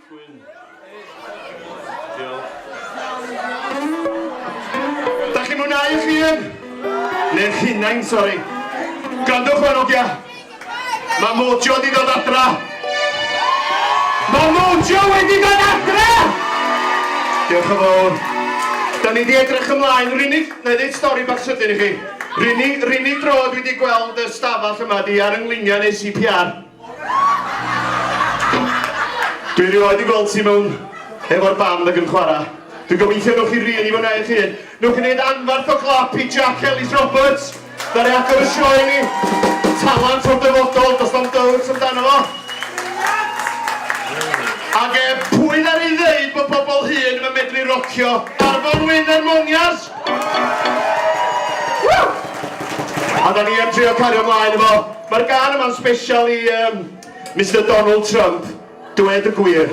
Gwyn. Diolch. Da chi mwynhau eich hun? Neu'ch hunain, sori. Grandwch fan ogia. Mae Mojo wedi dod adra. Mae Mojo wedi dod adra! Diolch yn fawr. Da ni wedi edrych ymlaen. R'unig, na i ddeud stori bach sydyn i chi. R'unig dro dwi wedi gweld y stafell yma di ar yngluniau neu CPR. Dwi rioed i gweld ti mewn efo'r band ac yn chwarae. Dwi'n gobeithio nhw'ch chi rili fwynhau eich hun. Nwch chi wneud anfarth o glap i Jack Ellis Roberts. Da'r agor y sioe ni. Talant o'r dyfodol, does na'm dywrs amdano fo. Ac pwy na'r i ddeud bod pobl hyn yn medru rocio Arfon Wyn Harmonias? A da ni am trio cario ymlaen efo. Mae'r gan yma'n special i Mr Donald Trump, Dwed Y Gwir.